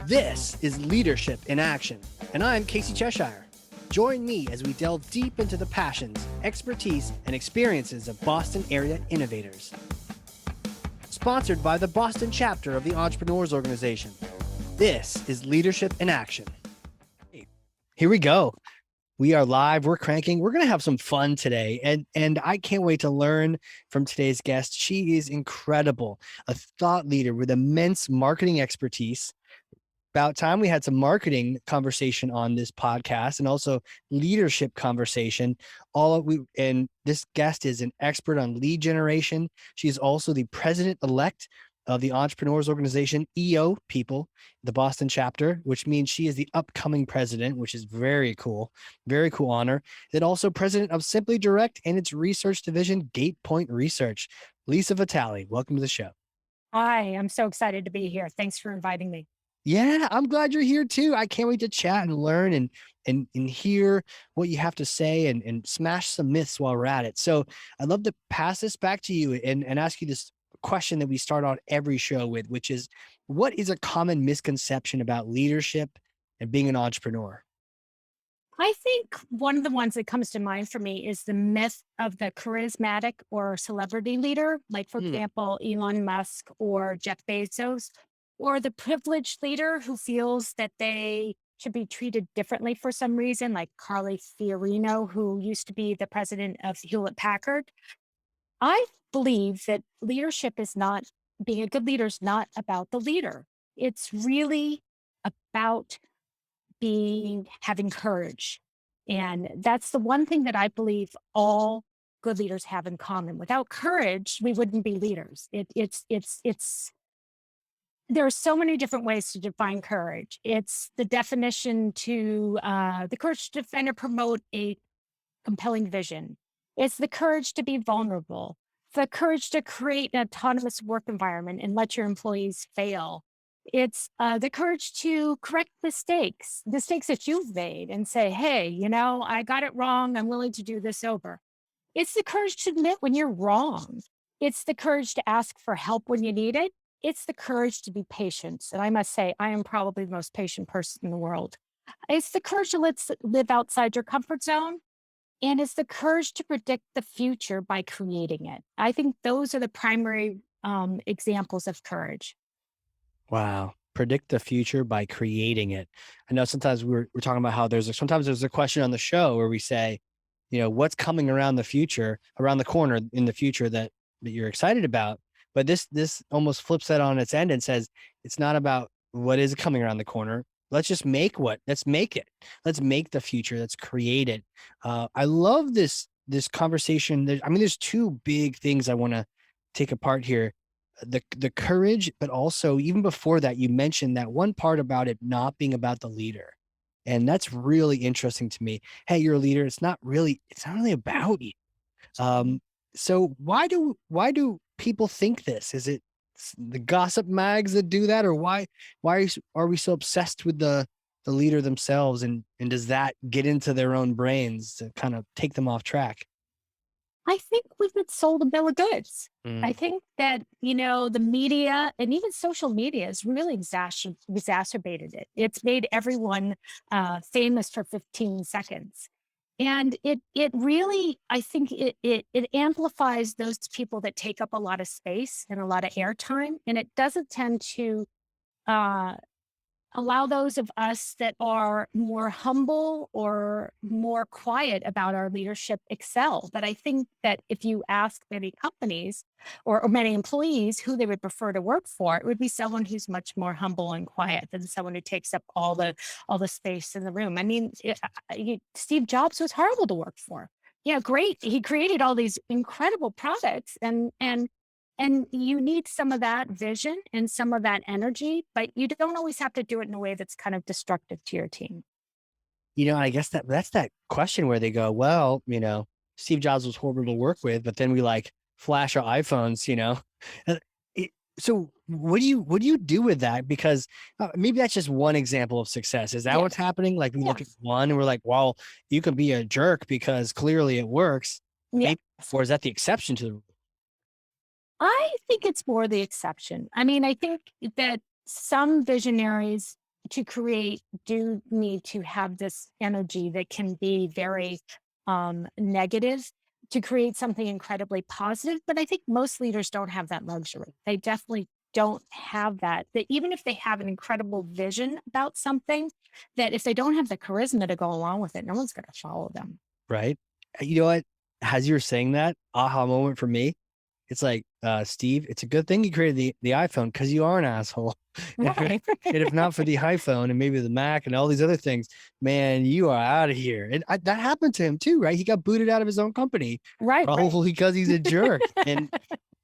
This is Leadership in Action, and I'm Casey Cheshire. Join me as we delve deep into the passions, expertise, and experiences of Boston area innovators. Sponsored by the Boston chapter of the Entrepreneurs Organization. This is Leadership in Action. Here we go. We are live. We're cranking. We're going to have some fun today. And I can't wait to learn from today's guest. She is incredible, a thought leader with immense marketing expertise. About time we had some marketing conversation on this podcast and also leadership conversation. And this guest is an expert on lead generation. She is also the president-elect of the Entrepreneurs Organization, EO people, the Boston chapter, which means she is the upcoming president, which is very cool honor. Then also president of Simply Direct and its research division, Gate Point Research. Lisa Vitale, welcome to the show. Hi, I'm so excited to be here. Thanks for inviting me. Yeah, I'm glad you're here too. I can't wait to chat and learn and hear what you have to say and smash some myths while we're at it. So I'd love to pass this back to you and ask you this question that we start on every show with, which is, what is a common misconception about leadership and being an entrepreneur? I think one of the ones that comes to mind for me is the myth of the charismatic or celebrity leader, like, for example, Elon Musk or Jeff Bezos, or the privileged leader who feels that they should be treated differently for some reason, like Carly Fiorina, who used to be the president of Hewlett Packard. I believe that leadership is not, being a good leader is not about the leader. It's really about having courage. And that's the one thing that I believe all good leaders have in common. Without courage, we wouldn't be leaders. There are so many different ways to define courage. It's the definition to the courage to defend or promote a compelling vision. It's the courage to be vulnerable, the courage to create an autonomous work environment and let your employees fail. It's the courage to correct mistakes that you've made and say, hey, I got it wrong. I'm willing to do this over. It's the courage to admit when you're wrong. It's the courage to ask for help when you need it. It's the courage to be patient. And I must say, I am probably the most patient person in the world. It's the courage to live outside your comfort zone. And it's the courage to predict the future by creating it. I think those are the primary examples of courage. Wow. Predict the future by creating it. I know sometimes we're talking about how sometimes there's a question on the show where we say, what's coming around the corner in the future that you're excited about. But this almost flips that on its end and says, it's not about what is coming around the corner. Let's make it. Let's make the future. Let's create it. I love this conversation. There's two big things I want to take apart here. The courage, but also even before that, you mentioned that one part about it not being about the leader. And that's really interesting to me. Hey, you're a leader. It's not really about you. So why do people think this? Is it the gossip mags that do that? Or why are we so obsessed with the leader themselves? And does that get into their own brains to kind of take them off track? I think we've been sold a bill of goods. I think that, the media and even social media has really exacerbated it. It's made everyone famous for 15 seconds. And it really, I think it amplifies those people that take up a lot of space and a lot of airtime. And it doesn't tend to uh, allow those of us that are more humble or more quiet about our leadership excel. But I think that if you ask many companies or many employees who they would prefer to work for, it would be someone who's much more humble and quiet than someone who takes up all the space in the room. Steve Jobs was horrible to work for. Yeah, great. He created all these incredible products and you need some of that vision and some of that energy, but you don't always have to do it in a way that's kind of destructive to your team. I guess that's that question where they go, well, Steve Jobs was horrible to work with, but then we flash our iPhones, Uh, So what do you do with that? Because maybe that's just one example of success. Is that what's happening? Like we look at one and we're like, well, you can be a jerk because clearly it works. Yeah. Or is that the exception to the rule? I think it's more the exception. I think that some visionaries to create do need to have this energy that can be very negative to create something incredibly positive. But I think most leaders don't have that luxury. They definitely don't have that. That even if they have an incredible vision about something, that if they don't have the charisma to go along with it, no one's going to follow them. Right. You know what? As you were saying that, aha moment for me, it's like, Steve, it's a good thing you created the iPhone because you are an asshole. Right. And if not for the iPhone and maybe the Mac and all these other things, man, you are out of here. And that happened to him too, right? He got booted out of his own company, Right. probably because he's a jerk.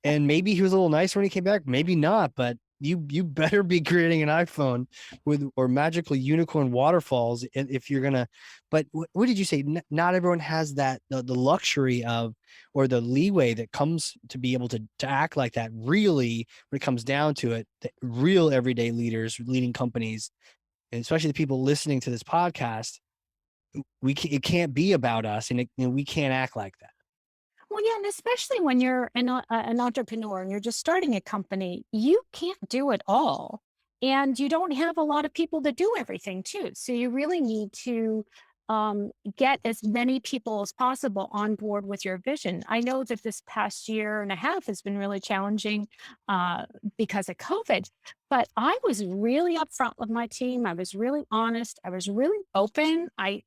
And maybe he was a little nicer when he came back, maybe not, but you better be creating an iPhone with or magically unicorn waterfalls if you're gonna. But what did you say? Not everyone has that the luxury of or the leeway that comes to be able to act like that. Really, when it comes down to it, the real everyday leaders leading companies, and especially the people listening to this podcast, it can't be about us, and we can't act like that. Well, yeah, and especially when you're an entrepreneur and you're just starting a company, you can't do it all. And you don't have a lot of people to do everything too. So you really need to get as many people as possible on board with your vision. I know that this past year and a half has been really challenging uh, because of COVID, but I was really upfront with my team. I was really honest. I was really open. I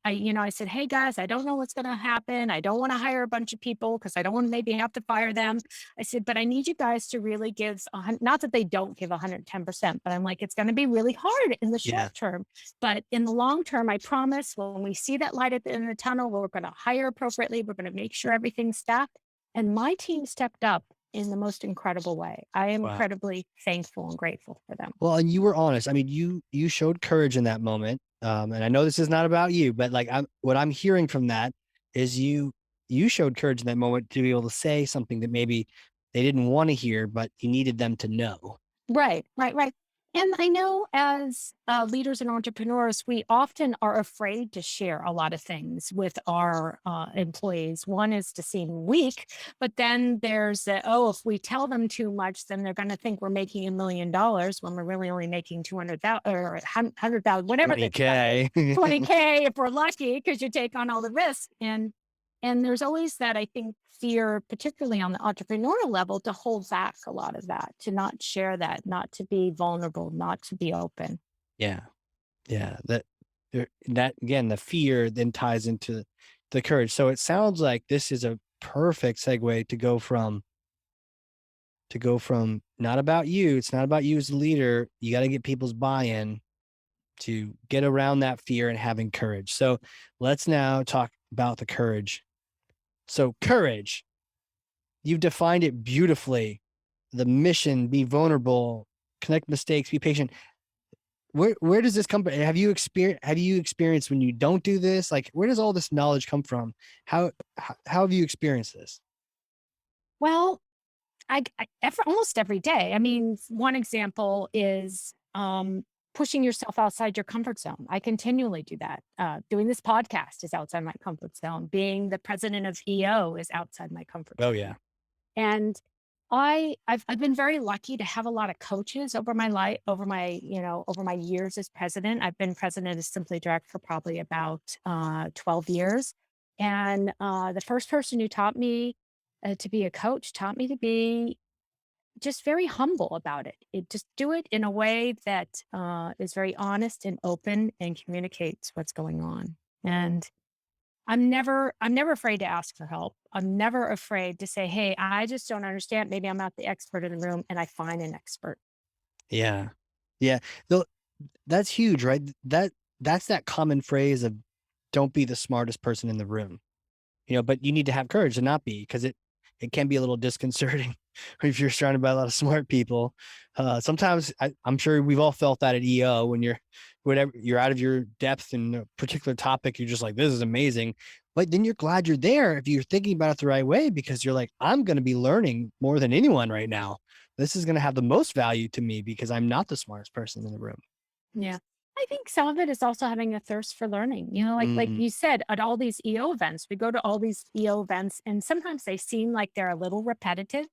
said, "Hey guys, I don't know what's going to happen. I don't want to hire a bunch of people because I don't want to maybe have to fire them." I said, "But I need you guys to really give, not that they don't give 110%, but I'm like, it's going to be really hard in the Yeah. short term. But in the long term, I promise when we see that light at the end of the tunnel, we're going to hire appropriately. We're going to make sure everything's staffed." And my team stepped up in the most incredible way. I am Wow. incredibly thankful and grateful for them. Well, and you were honest. I mean, you showed courage in that moment. And I know this is not about you, but like what I'm hearing from that is you showed courage in that moment to be able to say something that maybe they didn't want to hear, but you needed them to know. Right, right, right. And I know as leaders and entrepreneurs, we often are afraid to share a lot of things with our employees. One is to seem weak, but then there's oh, if we tell them too much, then they're going to think we're making $1 million when we're really only making 200,000 or 100,000, whatever the stuff is, 20K. 20K if we're lucky, because you take on all the risk. And there's always that, I think, fear, particularly on the entrepreneurial level, to hold back a lot of that, to not share that, not to be vulnerable, not to be open. Yeah. Yeah. That again, the fear then ties into the courage. So it sounds like this is a perfect segue to go from not about you. It's not about you as a leader. You got to get people's buy-in to get around that fear and having courage. So let's now talk about the courage. So courage, you've defined it beautifully. The mission, be vulnerable, connect mistakes, be patient. Where does this come from? Have you experienced when you don't do this? Like, where does all this knowledge come from? How have you experienced this? Well, almost every day. I mean, one example is pushing yourself outside your comfort zone. I continually do that. Doing this podcast is outside my comfort zone. Being the president of EO is outside my comfort Oh zone. yeah. And I've been very lucky to have a lot of coaches over my life, over my years as president. I've been president of Simply Direct for probably about 12 years. And the first person who taught me to be a coach taught me to be just very humble about it. Just do it in a way that is very honest and open and communicates what's going on. And I'm never afraid to ask for help. I'm never afraid to say, "Hey, I just don't understand. Maybe I'm not the expert in the room," and I find an expert. Yeah. Yeah. Though that's huge, right? That's that common phrase of don't be the smartest person in the room. But you need to have courage to not be because it can be a little disconcerting if you're surrounded by a lot of smart people. Sometimes I'm sure we've all felt that at EO when you're out of your depth in a particular topic. You're just like, this is amazing. But then you're glad you're there if you're thinking about it the right way, because you're like, I'm going to be learning more than anyone right now. This is going to have the most value to me because I'm not the smartest person in the room. Yeah. I think some of it is also having a thirst for learning. Like Mm, you said, at all these EO events, we go to all these EO events, and sometimes they seem like they're a little repetitive.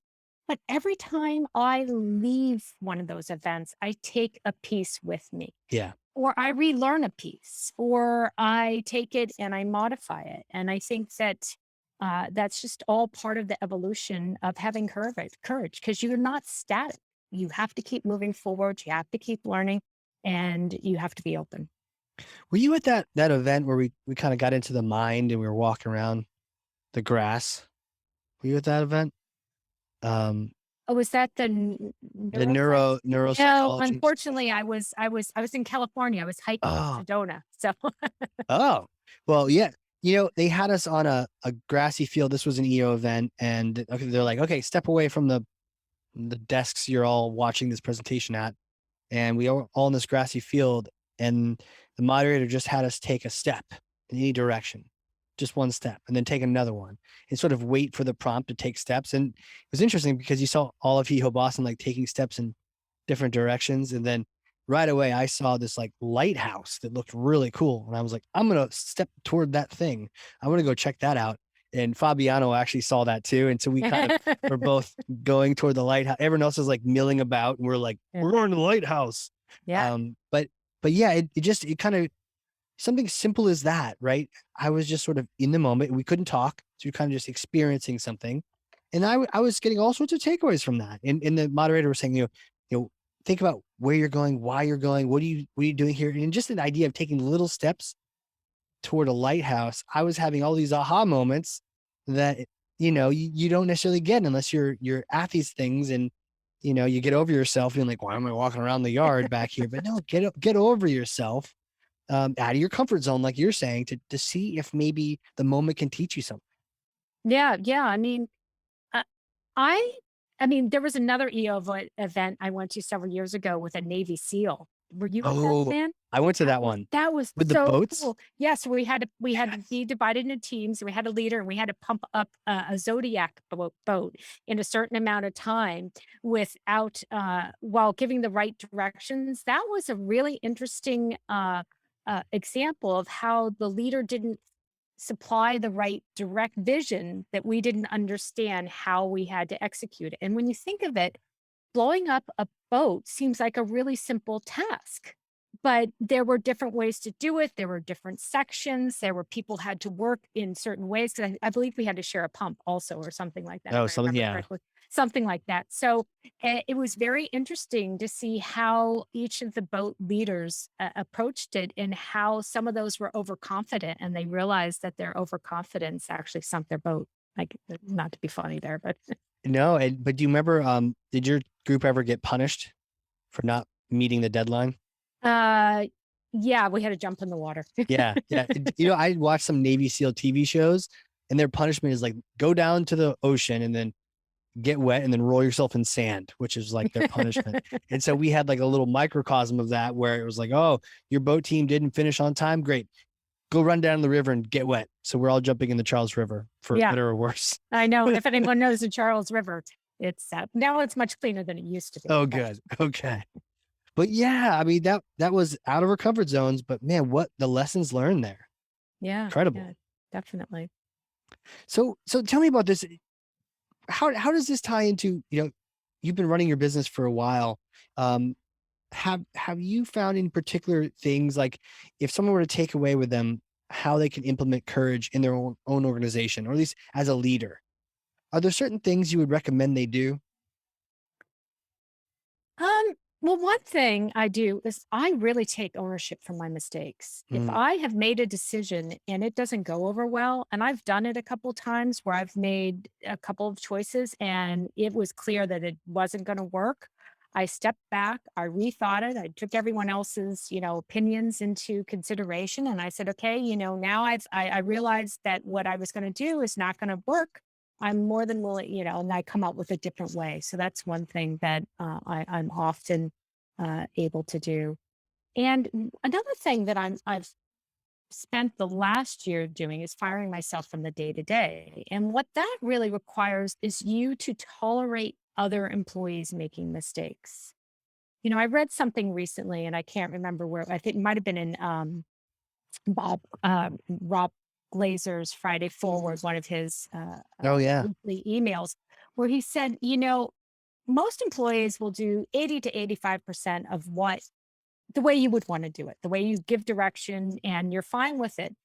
But every time I leave one of those events, I take a piece with me, Yeah. or I relearn a piece, or I take it and I modify it. And I think that that's just all part of the evolution of having courage, because you're not static. You have to keep moving forward. You have to keep learning, and you have to be open. Were you at that event where we kind of got into the mind and we were walking around the grass? Were you at that event? Um, Oh, was that the the neuroscience? No, neuropsychology. unfortunately, I was in California. I was hiking in Oh, Sedona. So oh, well, yeah. They had us on a grassy field. This was an EO event, and okay, they're like, okay, step away from the desks you're all watching this presentation at, and we are all in this grassy field, and the moderator just had us take a step in any direction, just one step, and then take another one, and sort of wait for the prompt to take steps. And it was interesting because you saw all of Heo Boston like taking steps in different directions, and then right away I saw this like lighthouse that looked really cool, and I was like, I'm gonna step toward that thing. I want to go check that out. And Fabiano actually saw that too, and so we kind of were both going toward the lighthouse. Everyone else is like milling about, and we're like, yeah, we're going to the lighthouse. yeah, But yeah, it kind of something simple as that, right? I was just sort of in the moment. We couldn't talk, so you're kind of just experiencing something, and I was getting all sorts of takeaways from that. And the moderator was saying, think about where you're going, why you're going, what are you doing here, and just an idea of taking little steps toward a lighthouse. I was having all these aha moments that you don't necessarily get unless you're at these things, and you get over yourself and like, why am I walking around the yard back here? But no, get over yourself, out of your comfort zone, like you're saying, to see if maybe the moment can teach you something. yeah, yeah. Uh, I, I mean, there was another event I went to several years ago with a Navy SEAL. Were you at that Oh, event? I went to that one That was with the so boats. cool. Yes, we had to Yes. be divided into teams. We had a leader, and we had to pump up a Zodiac boat in a certain amount of time without while giving the right directions. That was a really interesting example of how the leader didn't supply the right direct vision, that we didn't understand how we had to execute it. And when you think of it, blowing up a boat seems like a really simple task, but there were different ways to do it. There were different sections. There were people had to work in certain ways, because I believe we had to share a pump also, or something like that, if Oh, I something. remember Yeah. correctly. Something like that. So it was very interesting to see how each of the boat leaders approached it, and how some of those were overconfident, and they realized that their overconfidence actually sunk their boat. Like, not to be funny there, but No, but do you remember? Did your group ever get punished for not meeting the deadline? Uh, yeah, we had to jump in the water. Yeah, yeah. I watched some Navy SEAL TV shows, and their punishment is like go down to the ocean and then get wet and then roll yourself in sand, which is like their punishment. And so we had like a little microcosm of that where it was like, oh, your boat team didn't finish on time. Great. Go run down the river and get wet. So we're all jumping in the Charles River for Yeah, better or worse. I know. If anyone knows the Charles River, it's now it's much cleaner than it used to be. Oh, But good. Okay. But yeah, I mean that was out of our comfort zones, but man, what the lessons learned there. yeah, Incredible. yeah, definitely. So tell me about this. How does this tie into, you've been running your business for a while. Um, have you found in particular things like if someone were to take away with them how they can implement courage in their own organization, or at least as a leader, are there certain things you would recommend they do? Um, well, one thing I do is I really take ownership for my mistakes. If Mm, I have made a decision and it doesn't go over well, and I've done it a couple times where I've made a couple of choices and it was clear that it wasn't going to work, I stepped back, I rethought it, I took everyone else's, opinions into consideration, and I said, okay, now I realized that what I was going to do is not going to work. I'm more than willing, and I come up with a different way. So that's one thing that I'm often able to do. And another thing that I've spent the last year doing is firing myself from the day to day. And what that really requires is you to tolerate other employees making mistakes. I read something recently, and I can't remember where. I think it might have been in Rob Glazer's Friday Forward, one of his oh yeah. weekly emails, where he said, most employees will do 80 to 85% of what the way you would want to do it, the way you give direction and you're fine with it.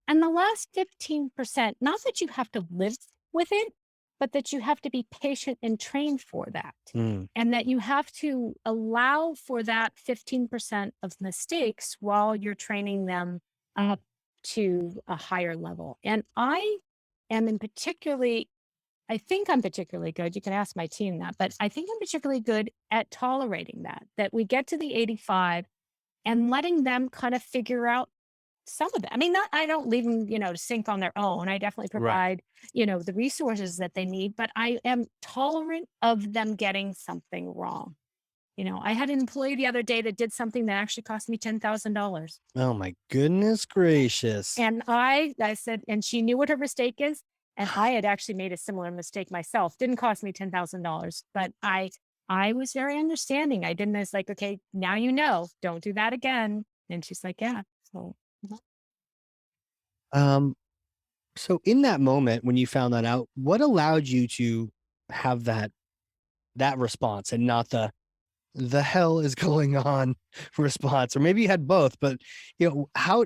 And the last 15%, not that you have to live with it, but that you have to be patient and trained for that. Mm. And that you have to allow for that 15% of mistakes while you're training them up to a higher level. And I am in particularly, I think I'm particularly good. You can ask my team that, but I think I'm particularly good at tolerating that we get to the 85 and letting them kind of figure out some of it. I mean, not I don't leave them, to sink on their own. I definitely Right. provide, the resources that they need, but I am tolerant of them getting something wrong. I had an employee the other day that did something that actually cost me $10,000. Oh my goodness gracious. And I said, and she knew what her mistake is. And I had actually made a similar mistake myself. Didn't cost me $10,000, but I was very understanding. I didn't, I was like, okay, now don't do that again. And she's like, yeah. So Um, so in that moment when you found that out, what allowed you to have that response and not the hell is going on response? Or maybe you had both, but how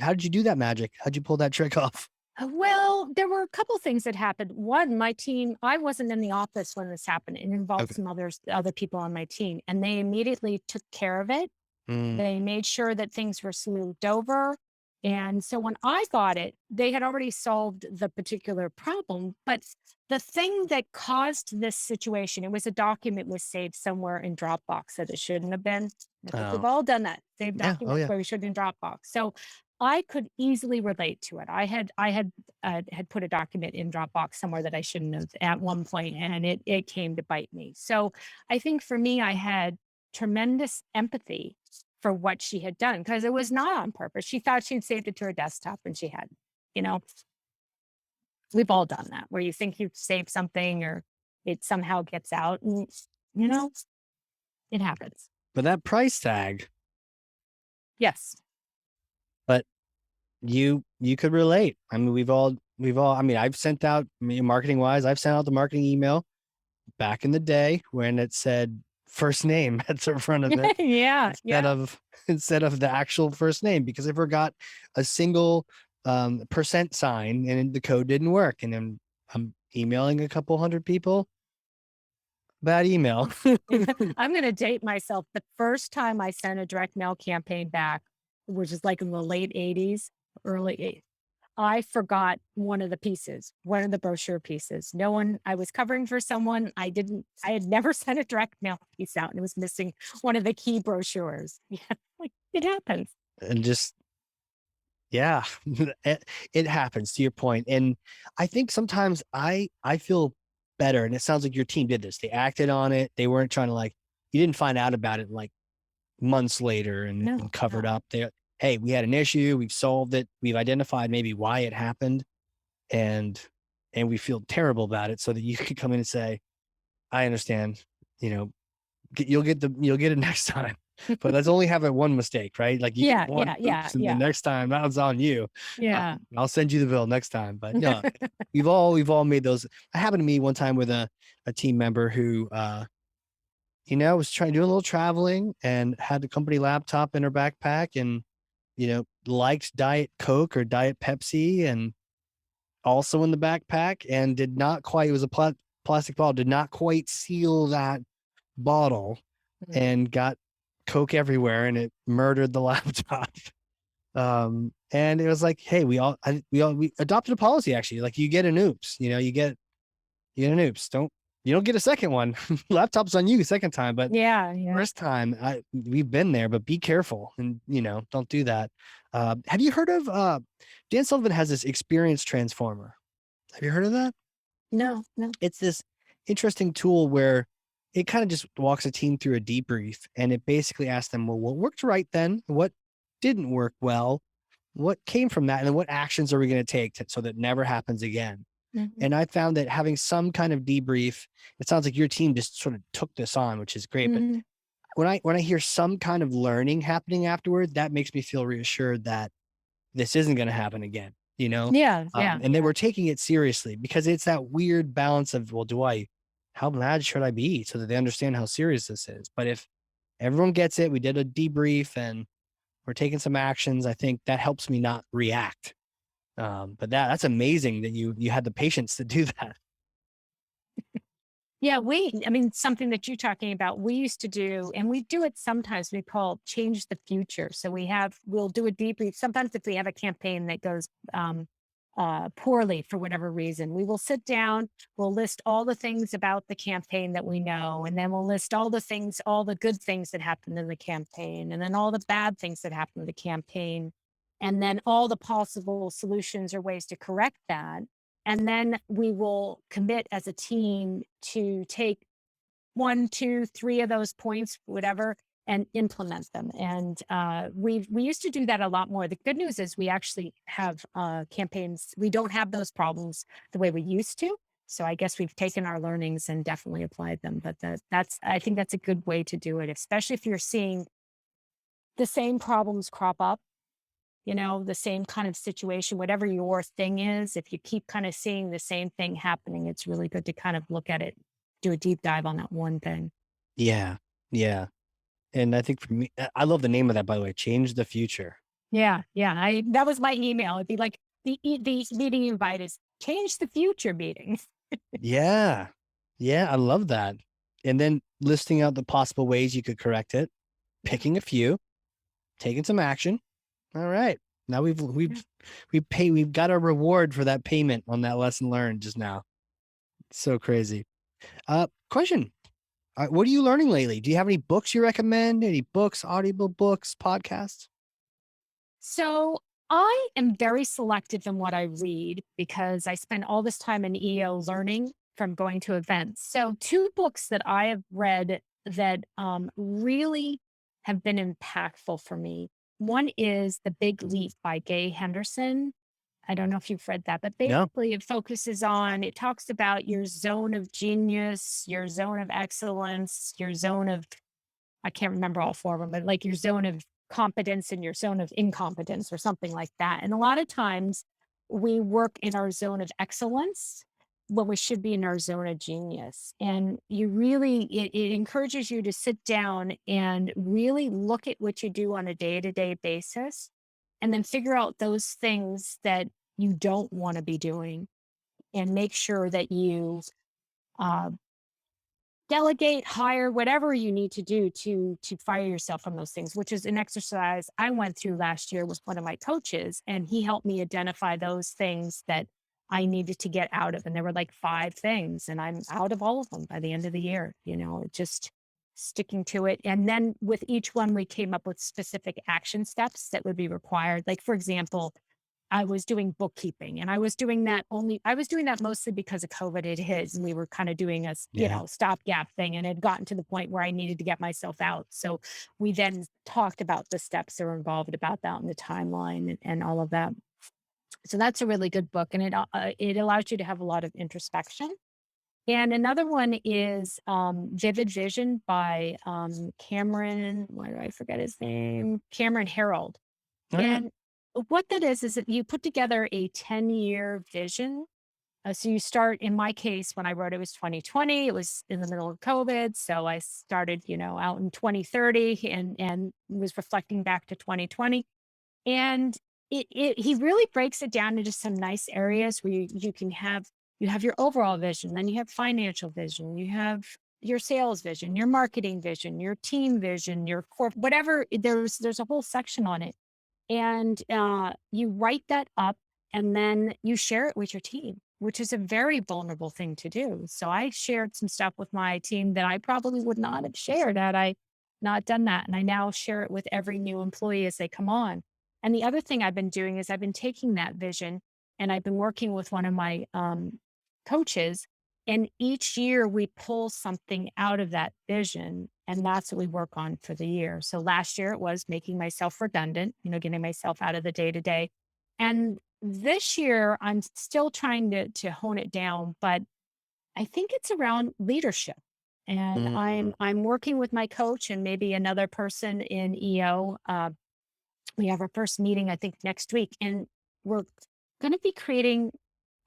did you do that magic? How'd you pull that trick off? Well, there were a couple things that happened. One, my team, I wasn't in the office when this happened. It involved Okay. some other people on my team, and they immediately took care of it. Mm, They made sure that things were smoothed over. And so when I got it, they had already solved the particular problem. But the thing that caused this situation, it was a document was saved somewhere in Dropbox that it shouldn't have been. I think we've oh, all done that. Save yeah. Oh documents yeah. where we shouldn't in Dropbox. So I could easily relate to it. I had put a document in Dropbox somewhere that I shouldn't have at one point, and it came to bite me. So I think for me, I had tremendous empathy for what she had done because it was not on purpose. She thought she'd saved it to her desktop and she had, you know, we've all done that where you think you've saved something or it somehow gets out and, you know, it happens. But that price tag, Yes. but you could relate. I mean, we've all, I mean, I've sent out, marketing wise, I've sent out the marketing email back in the day when it said first name at the front of it Yeah. instead Yeah. of instead of the actual first name, because I forgot a single percent sign and the code didn't work. And then I'm emailing a couple hundred people. Bad email. I'm going to date myself. The first time I sent a direct mail campaign back, which is like in the late 80s, early 80s, I forgot one of the pieces, one of the brochure pieces. No one, I was covering for someone. I had never sent a direct mail piece out and it was missing one of the key brochures. Yeah, like it happens. And just, yeah, it happens, to your point. And I think sometimes I feel better. And it sounds like your team did this. They acted on it. They weren't trying to, like, you didn't find out about it like months later and No, covered no. up. They, hey, we had an issue. We've solved it. We've identified maybe why it happened, and we feel terrible about it, so that you could come in and say, I understand. You know, you'll get it next time. But let's only have it one mistake, right? Like, you get Yeah, one yeah, yeah, oops, and the yeah, next time that was on you. yeah. I'll send you the bill next time. But no, we've all made those. It happened to me one time with a team member who was trying to do a little traveling and had the company laptop in her backpack, and liked Diet Coke or Diet Pepsi, and also in the backpack, and did not quite, it was a plastic bottle, did not quite seal that bottle, Mhm. and got Coke everywhere, and it murdered the laptop. And it was like, hey, we adopted a policy, actually. Like, you get an oops, you get an oops. You don't get a second one. Laptop's on you second time, but Yeah, yeah. first time, we've been there, but be careful and, don't do that. Have you heard of, Dan Sullivan has this experience transformer. Have you heard of that? No, no. It's this interesting tool where it kind of just walks a team through a debrief, and it basically asks them, well, what worked right then? What didn't work well? What came from that? And then what actions are we going to take so that never happens again? Mhm, And I found that having some kind of debrief, it sounds like your team just sort of took this on, which is great. But mhm. when I hear some kind of learning happening afterward, that makes me feel reassured that this isn't going to happen again, Yeah, yeah, and they yeah. were taking it seriously, because it's that weird balance of, well, do I how mad should I be so that they understand how serious this is? But if everyone gets it, we did a debrief and we're taking some actions, I think that helps me not react. But that's amazing that you had the patience to do that. Yeah, I mean, something that you're talking about, we used to do, and we do it sometimes, we call change the future. So we'll do a debrief. Sometimes if we have a campaign that goes poorly for whatever reason, we will sit down, we'll list all the things about the campaign that we know, and then we'll list all the things, all the good things that happened in the campaign, and then all the bad things that happened in the campaign, and then all the possible solutions or ways to correct that. And then we will commit as a team to take one, two, three of those points, whatever, and implement them. And we used to do that a lot more. The good news is we actually have campaigns. We don't have those problems the way we used to. So I guess we've taken our learnings and definitely applied them. But that's I think that's a good way to do it, especially if you're seeing the same problems crop up, the same kind of situation, whatever your thing is, if you keep kind of seeing the same thing happening, it's really good to kind of look at it, do a deep dive on that one thing. Yeah. Yeah. And I think for me, I love the name of that, by the way, change the future. Yeah, yeah. That was my email. It'd be like the meeting invite is change the future meeting. Yeah. Yeah. I love that. And then listing out the possible ways you could correct it, Yeah. picking a few, taking some action. All right. Now Yeah. we've got a reward for that payment on that lesson learned just now. So crazy. Question. What are you learning lately? Do you have any books you recommend? Any books, audible books, podcasts? So I am very selective in what I read because I spend all this time in EO learning from going to events. So two books that I have read that really have been impactful for me. One is The Big Leap by Gay Henderson. I don't know if you've read that, but No. basically it talks about your zone of genius, your zone of excellence, your zone of I can't remember all four of them, but like your zone of competence and your zone of incompetence or something like that. And a lot of times we work in our zone of excellence when we should be in our zone of genius. And it encourages you to sit down and really look at what you do on a day to day basis and then figure out those things that you don't want to be doing and make sure that you uh, delegate, hire, whatever you need to do to fire yourself from those things, which is an exercise I went through last year with one of my coaches, and he helped me identify those things that I needed to get out of. And there were like five things, and I'm out of all of them by the end of the year, just sticking to it. And then with each one, we came up with specific action steps that would be required. Like, for example, I was doing bookkeeping and I was doing that mostly because of COVID had hit and we were kind of doing Yeah. stopgap thing and had gotten to the point where I needed to get myself out. So we then talked about the steps that were involved about that and the timeline and all of that. So that's a really good book and it allows you to have a lot of introspection. And another one is Vivid Vision by Cameron, why do I forget his name? Cameron Harold. All right. And what that is that you put together a 10-year vision. So you start, in my case, when I wrote it was 2020, it was in the middle of COVID. So I started, out in 2030 and was reflecting back to 2020. And he really breaks it down into some nice areas where you have your overall vision, then you have financial vision, you have your sales vision, your marketing vision, your team vision, your core, whatever. There's a whole section on it and you write that up and then you share it with your team, which is a very vulnerable thing to do. So I shared some stuff with my team that I probably would not have shared had I not done that. And I now share it with every new employee as they come on. And the other thing I've been doing is I've been taking that vision and I've been working with one of my coaches. And each year we pull something out of that vision. And that's what we work on for the year. So last year it was making myself redundant, getting myself out of the day to day. And this year I'm still trying to hone it down, but I think it's around leadership. And Mm. I'm working with my coach and maybe another person in EO. We have our first meeting, I think, next week, and we're going to be creating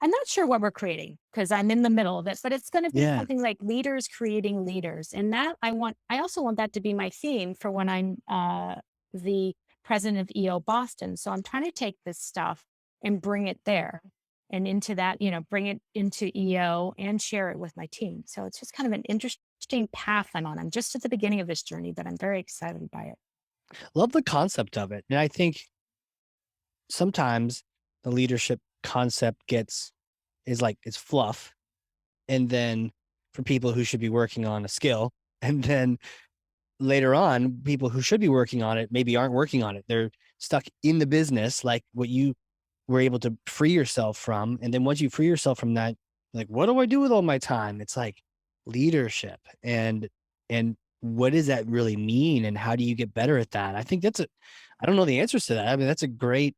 I'm not sure what we're creating because I'm in the middle of it, but it's going to be Yeah. something like leaders creating leaders. And that I also want that to be my theme for when I'm the president of EO Boston. So I'm trying to take this stuff and bring it there and into that, bring it into EO and share it with my team. So it's just kind of an interesting path I'm on. I'm just at the beginning of this journey, but I'm very excited by it. Love the concept of it. And I think sometimes the leadership concept is like it's fluff. And then for people who should be working on a skill, and then later on, people who should be working on it maybe aren't working on it. They're stuck in the business, like what you were able to free yourself from. And then once you free yourself from that, like, what do I do with all my time? It's like leadership and what does that really mean? And how do you get better at that? I think I don't know the answers to that. I mean, that's a great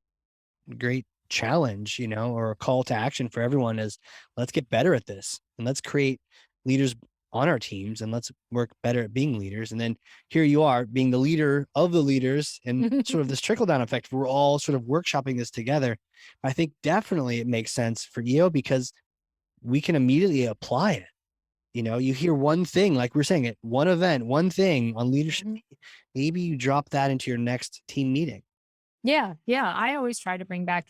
challenge, or a call to action for everyone is let's get better at this and let's create leaders on our teams and let's work better at being leaders. And then here you are being the leader of the leaders and sort of this trickle down effect. We're all sort of workshopping this together. I think definitely it makes sense for EO because we can immediately apply it. You hear one thing, like we're saying it, one event, one thing on leadership. Mhm. Maybe you drop that into your next team meeting. Yeah, yeah. I always try to bring back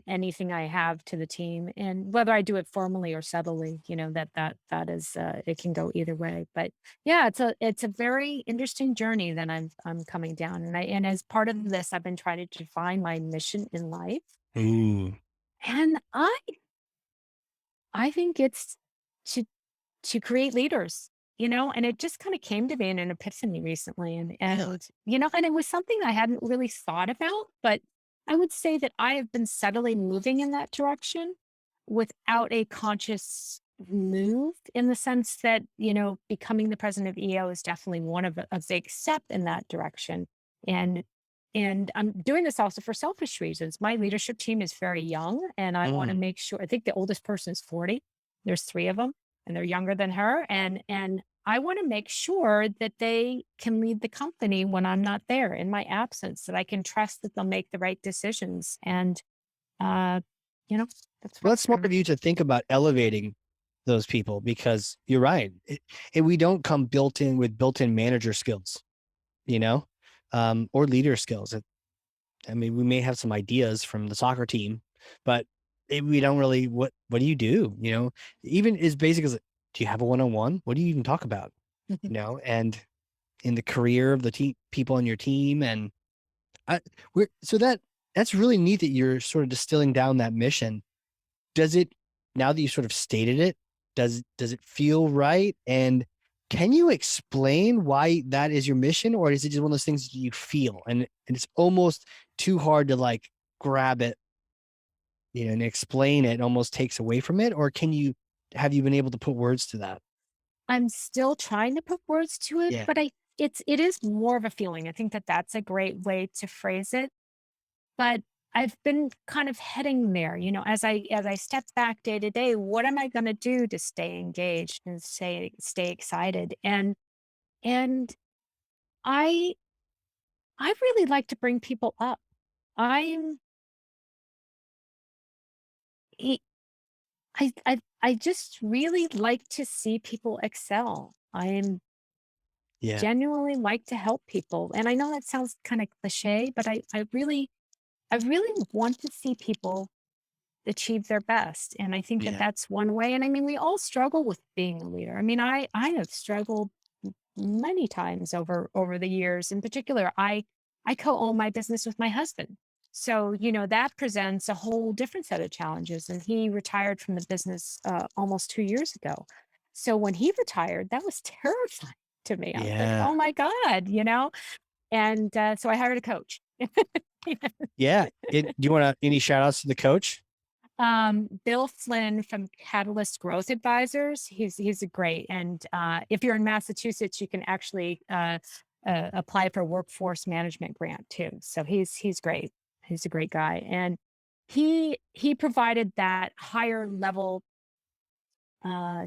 anything I have to the team, and whether I do it formally or subtly, that is it can go either way. But yeah, it's a very interesting journey that I'm coming down, and as part of this, I've been trying to define my mission in life, Ooh, and I think it's to create leaders, and it just kind of came to me in an epiphany recently. And, really? and it was something I hadn't really thought about, but I would say that I have been subtly moving in that direction without a conscious move in the sense that, becoming the president of EO is definitely one of a big step in that direction. And and I'm doing this also for selfish reasons. My leadership team is very young, and I want to Mm. make sure. I think the oldest person is 40. There's three of them, and they're younger than her. And I want to make sure that they can lead the company when I'm not there in my absence, that I can trust that they'll make the right decisions. And uh, you know, that's Well, where that's smart I'm of you to think about elevating those people because you're right. We don't come built-in manager skills, you know, or leader skills. I mean, we may have some ideas from the soccer team, but we don't really. What do you do? Even as basic as do you have a one-on-one? What do you even talk about? And in the career of the people on your team, and I, that's really neat that you're sort of distilling down that mission. Does it, now that you sort of stated it, does it feel right? And can you explain why that is your mission, or is it just one of those things that you feel and it's almost too hard to like grab it, and explain it almost takes away from it? Or have you been able to put words to that? I'm still trying to put words to it, Yeah. but it is more of a feeling. I think that that's a great way to phrase it. But I've been kind of heading there, as I step back day to day, what am I gonna do to stay engaged and stay excited? And I I really like to bring people up. I'm e I just really like to see people excel. I'm Yeah. genuinely like to help people. And I know that sounds kind of cliche, but I really want to see people achieve their best. And I think that Yeah. that's one way. And I mean, we all struggle with being a leader. I mean, I have struggled many times over the years. In particular, I co-own my business with my husband. So, that presents a whole different set of challenges. And he retired from the business almost 2 years ago. So when he retired, that was terrifying to me. I was like, Yeah. oh my God. And so I hired a coach. Yeah. Do you want any shout outs to the coach? Bill Flynn from Catalyst Growth Advisors. He's a great. And if you're in Massachusetts, you can actually apply for a workforce management grant too. So he's great. He's a great guy, and he provided that higher level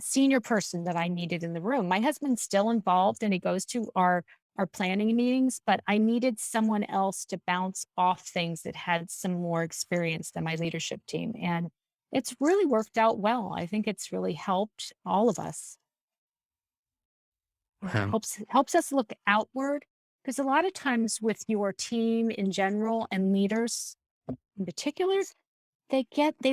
senior person that I needed in the room. My husband's still involved and he goes to our planning meetings, but I needed someone else to bounce off things that had some more experience than my leadership team. it's really worked out well. I think it's really helped all of us. Wow. Helps us look outward, because a lot of times with your team in general and leaders in particular, they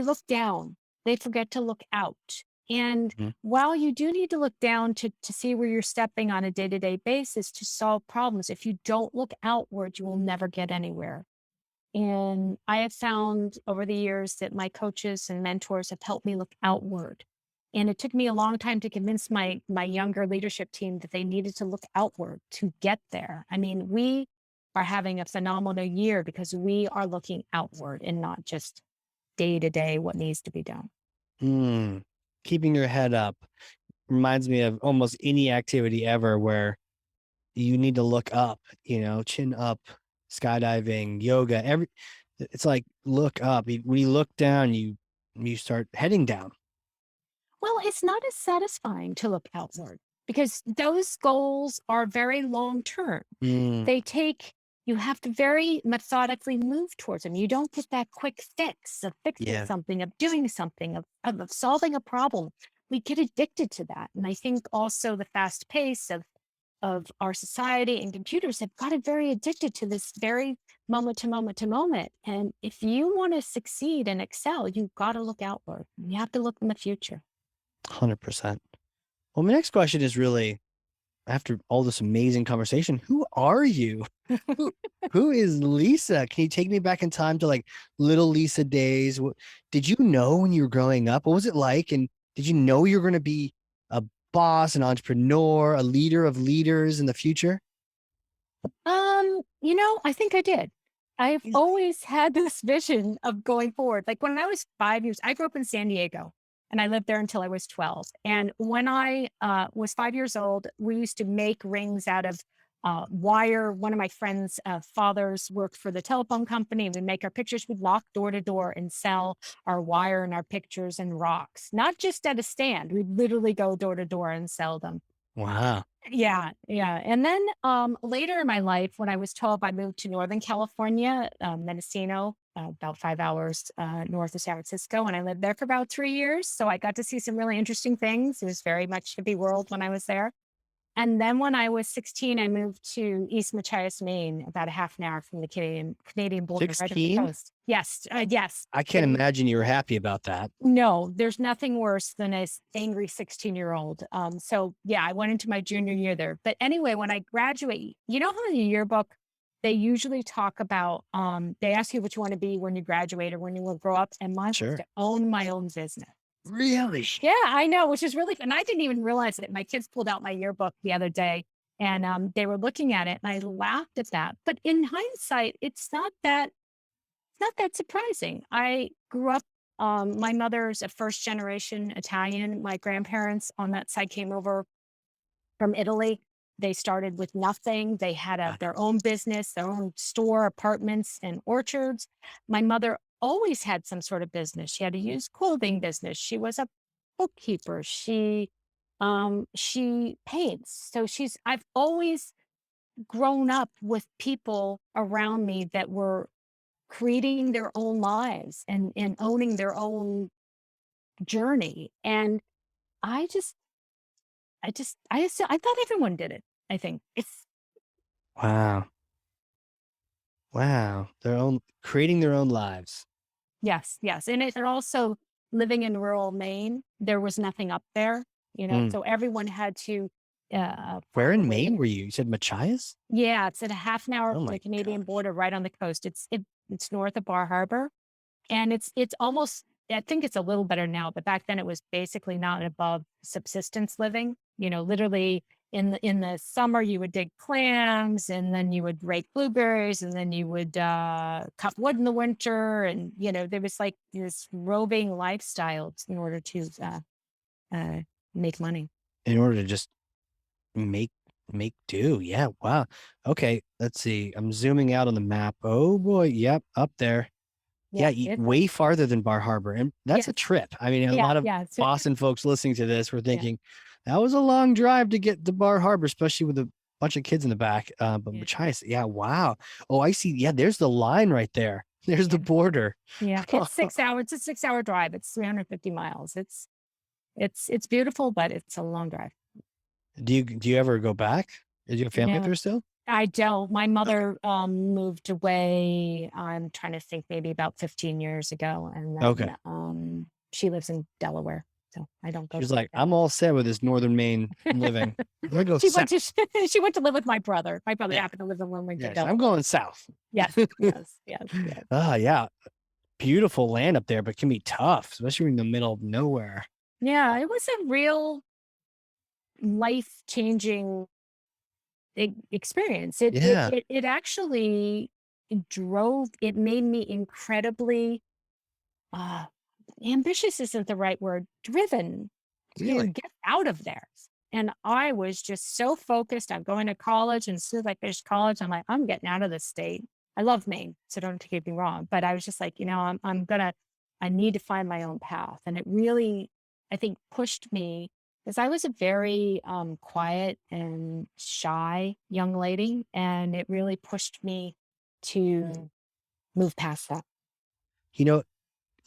look down. They forget to look out. And Mhm. while you do need to look down to see where you're stepping on a day-to-day basis to solve problems, if you don't look outward, you will never get anywhere. And I have found over the years that my coaches and mentors have helped me look outward. And it took me a long time to convince my younger leadership team that they needed to look outward to get there. I mean, we are having a phenomenal year because we are looking outward and not just day to day what needs to be done. Mm. Keeping your head up reminds me of almost any activity ever where you need to look up, chin up, skydiving, yoga, it's like look up. When you look down, you start heading down. Well, it's not as satisfying to look outward because those goals are very long term. Mm, They take, you have to very methodically move towards them. You don't get that quick fix of fixing yeah, something, of doing something, of solving a problem. We get addicted to that. And I think also the fast pace of our society and computers have gotten very addicted to this very moment to moment to moment. And if you want to succeed and excel, you've got to look outward. You have to look in the future. 100%. Well, my next question is really, after all this amazing conversation, who are you? Who, who is Lisa? Can you take me back in time to like little Lisa days? Did you know when you were growing up? What was it like? And did you know you were going to be a boss, an entrepreneur, a leader of leaders in the future? I think I did. I've Really? always had this vision of going forward. Like when I was 5 years, I grew up in San Diego and I lived there until I was 12. And when I was 5 years old, we used to make rings out of wire. One of my friends' fathers worked for the telephone company. We'd make our pictures. We'd walk door to door and sell our wire and our pictures and rocks, not just at a stand. We'd literally go door to door and sell them. Wow. Yeah, yeah. And then later in my life, when I was 12, I moved to Northern California, Mendocino, about 5 hours north of San Francisco. And I lived there for about 3 years. So I got to see some really interesting things. It was very much hippie world when I was there. And then when I was 16, I moved to East Machias, Maine, about a half an hour from the Canadian border, right up the 16? coast. Yes, yes. I can't imagine you were happy about that. No, there's nothing worse than a angry 16-year-old. So yeah, I went into my junior year there. But anyway, when I graduate, you know how in the yearbook they usually talk about they ask you what you want to be when you graduate or when you will grow up. And mine was Sure. to own my own business. Really? Yeah, I know, which is really fun. I didn't even realize it. My kids pulled out my yearbook the other day and they were looking at it and I laughed at that. But in hindsight, it's not that surprising. I grew up, my mother's a first generation Italian. My grandparents on that side came over from Italy. They started with nothing. They had Ah, their own business, their own store, apartments, and orchards. My mother always had some sort of business. She had a used clothing business. She was a bookkeeper. She paints. So I've always grown up with people around me that were creating their own lives and owning their own journey. And I just I thought everyone did it. I think it's wow. Wow. Creating their own lives. yes, yes. And also living in rural Maine, there was nothing up there, Mm. so everyone had to Where find a in way Maine to, were you? You said Machias? yeah, it's at a half an hour Oh from the my Canadian gosh. border right on the coast. It's north of Bar Harbor. And it's almost, I think it's a little better now, but back then it was basically not above subsistence living. Literally in the summer you would dig clams and then you would rake blueberries and then you would cut wood in the winter. And there was like this roving lifestyle in order to uh, make money. In order to just make make do. Yeah. Wow. Okay. Let's see. I'm zooming out on the map. Oh boy. Yep. Up there. Yeah, Yeah. it's Way farther than Bar Harbor. And that's a yes, trip. I mean, a yeah, lot of yeah, so, Boston folks listening to this were yeah, thinking that was a long drive to get to Bar Harbor, especially with a bunch of kids in the back. But yeah. Machias, yeah. Wow. Oh, I see. Yeah. There's the line right there. There's the border. Yeah. It's 6 hours. It's a 6 hour drive. It's 350 miles. It's beautiful, but it's a long drive. Do you ever go back? Is your family up No, there still? I don't. My Okay. mother moved away. I'm trying to think, maybe about 15 years ago. And Okay. then she lives in Delaware. So I don't go She's to like, that I'm much. all set with this northern Maine living. I'm gonna go She went south. to she went to live with my brother. My brother Yeah. happened to live in Wilmington, Yes, I'm Delaware. going south. Yes, yes, yes, yes. Yeah. Beautiful land up there, but can be tough, especially in the middle of nowhere. Yeah, it was a real life-changing experience. It it Yeah. it it actually it made me incredibly uh ambitious isn't the right word, driven to Really? get out of there. And I was just so focused on going to college. And as soon as I finished college, I'm like, I'm getting out of this state. I love Maine, so don't get me wrong. But I was just like, I need to find my own path. And it really, I think, pushed me because I was a very quiet and shy young lady. And it really pushed me to move past that. You know,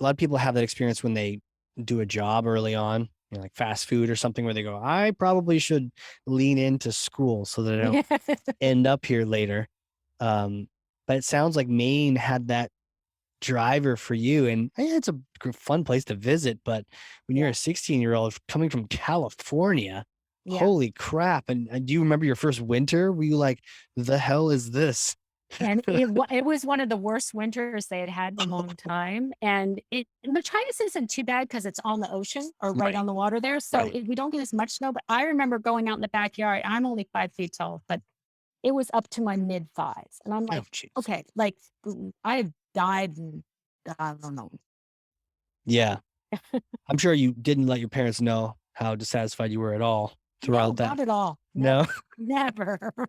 a lot of people have that experience when they do a job early on, like fast food or something, where they go, I probably should lean into school so that I don't end up here later. But it sounds like Maine had that driver for you. And it's a fun place to visit. But when you're Yeah. a 16-year-old coming from California, Yeah. holy crap. And do you remember your first winter? Were you like, the hell is this? And it was one of the worst winters they had had in a long time. And Machias isn't too bad because it's on the ocean or right Right. on the water there. So Right. we don't get as much snow. But I remember going out in the backyard. I'm only 5 feet tall, but it was up to my mid thighs. And I'm Oh, like, jeez. okay, like I have died and I don't know. Yeah. I'm sure you didn't let your parents know how dissatisfied you were at all No, throughout that. not at all. No, Never, never.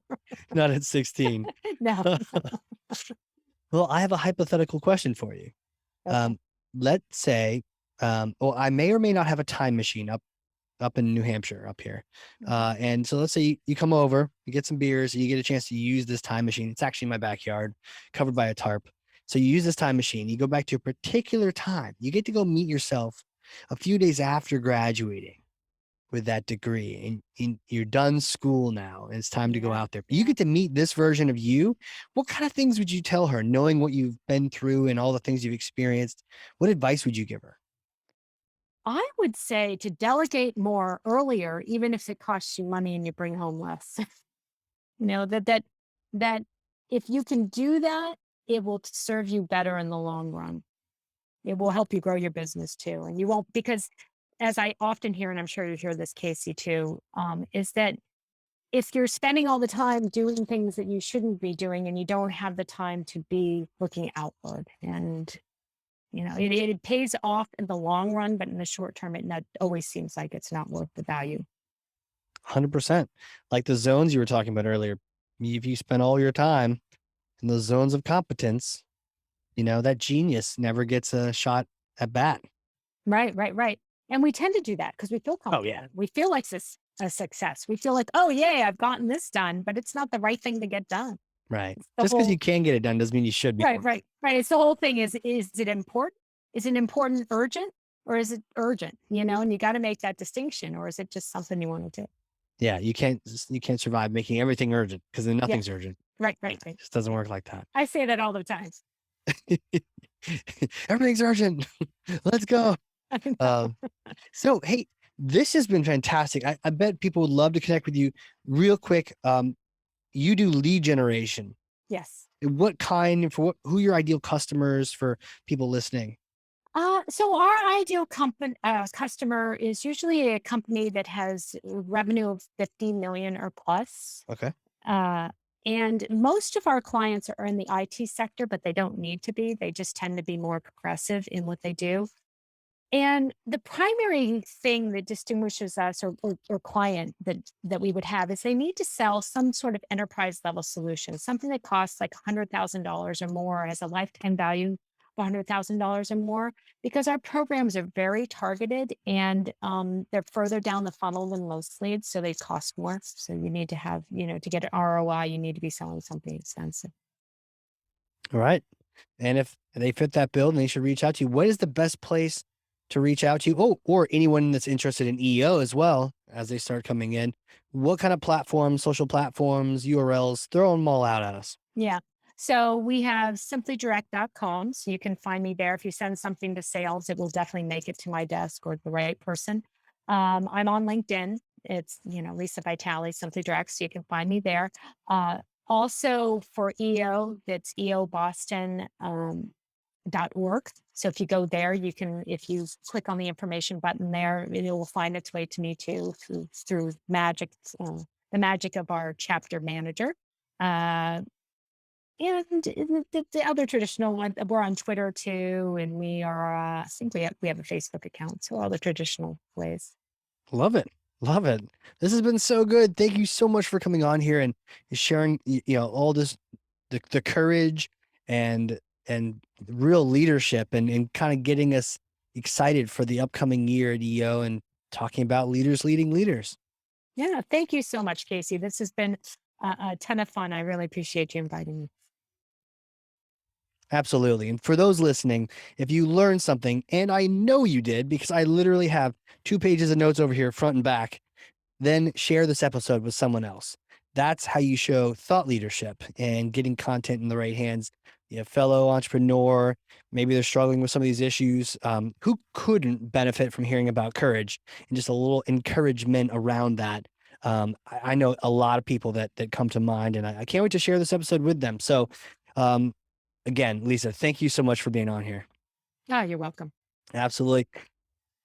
not at 16. No. Well, I have a hypothetical question for you. Okay. Um, let's say, well, I may or may not have a time machine up in New Hampshire up here. Okay. And so let's say you come over, you get some beers, and you get a chance to use this time machine. It's actually in my backyard, covered by a tarp. So you use this time machine, you go back to a particular time. You get to go meet yourself a few days after graduating with that degree, and you're done school now, and it's time to go Yeah. out there. You get to meet this version of you. What kind of things would you tell her, knowing what you've been through and all the things you've experienced? What advice would you give her? I would say to delegate more earlier, even if it costs you money and you bring home less. That if you can do that, it will serve you better in the long run. It will help you grow your business too. And you won't, because as I often hear, and I'm sure you hear this, Casey, too, is that if you're spending all the time doing things that you shouldn't be doing and you don't have the time to be looking outward, and it pays off in the long run, but in the short term, it not always seems like it's not worth the value. 100%. Like the zones you were talking about earlier. If you spend all your time in those zones of competence, that genius never gets a shot at bat. Right, right, right. And we tend to do that because we feel Oh, yeah. comfortable. We feel like this a success. We feel like, oh, yay, I've gotten this done, but it's not the right thing to get done. Right. The Just because whole you can get it done doesn't mean you should be. right, right, right. It's the whole thing is it important? Is it important urgent or is it urgent? And you got to make that distinction, or is it just something you want to do? Yeah, you can't survive making everything urgent, because then Yeah, nothing's urgent. right, right, It right. just doesn't work like that. I say that all the time. Everything's urgent. Let's go. Um, so, hey, this has been fantastic. I bet people would love to connect with you real quick. You do lead generation. Yes. What kind, who are your ideal customers for people listening? So our ideal customer is usually a company that has revenue of 50 million or plus. Okay. Uh, and most of our clients are in the IT sector, but they don't need to be. They just tend to be more progressive in what they do. And the primary thing that distinguishes us or client that we would have is they need to sell some sort of enterprise level solution, something that costs like $100,000 or more, has a lifetime value of $100,000 or more, because our programs are very targeted and they're further down the funnel than most leads. So they cost more. So you need to have, to get an ROI, you need to be selling something expensive. All right. And if they fit that bill, then they should reach out to you. What is the best place to reach out to you? Oh, or anyone that's interested in EO as well as they start coming in. What kind of platforms, social platforms, URLs? Throw them all out at us. Yeah. So we have simplydirect.com. So you can find me there. If you send something to sales, it will definitely make it to my desk or the right person. I'm on LinkedIn. It's, Lisa Vitale, Simply Direct. So you can find me there. Also for EO, that's eoboston.org. So if you go there, if you click on the information button there, it will find its way to me too through magic, the magic of our chapter manager. And the other traditional one, we're on Twitter too, and we are. I think we have a Facebook account, so all the traditional ways. Love it. Love it. This has been so good. Thank you so much for coming on here and sharing, all this, the courage and real leadership and kind of getting us excited for the upcoming year at EO and talking about leaders leading leaders. Yeah, thank you so much, Casey. This has been a ton of fun. I really appreciate you inviting me. Absolutely. And for those listening, if you learned something, and I know you did because I literally have 2 pages of notes over here, front and back, then share this episode with someone else. That's how you show thought leadership and getting content in the right hands. Fellow entrepreneur, maybe they're struggling with some of these issues. Who couldn't benefit from hearing about courage and just a little encouragement around that? I know a lot of people that come to mind, and I can't wait to share this episode with them. So, again, Lisa, thank you so much for being on here. Oh, you're welcome. Absolutely.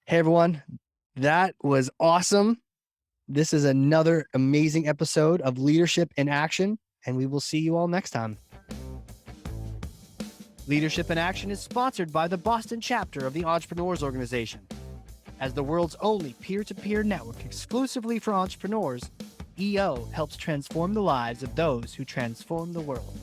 Hey, everyone. That was awesome. This is another amazing episode of Leadership in Action, and we will see you all next time. Leadership in Action is sponsored by the Boston chapter of the Entrepreneurs Organization. As the world's only peer-to-peer network exclusively for entrepreneurs, EO helps transform the lives of those who transform the world.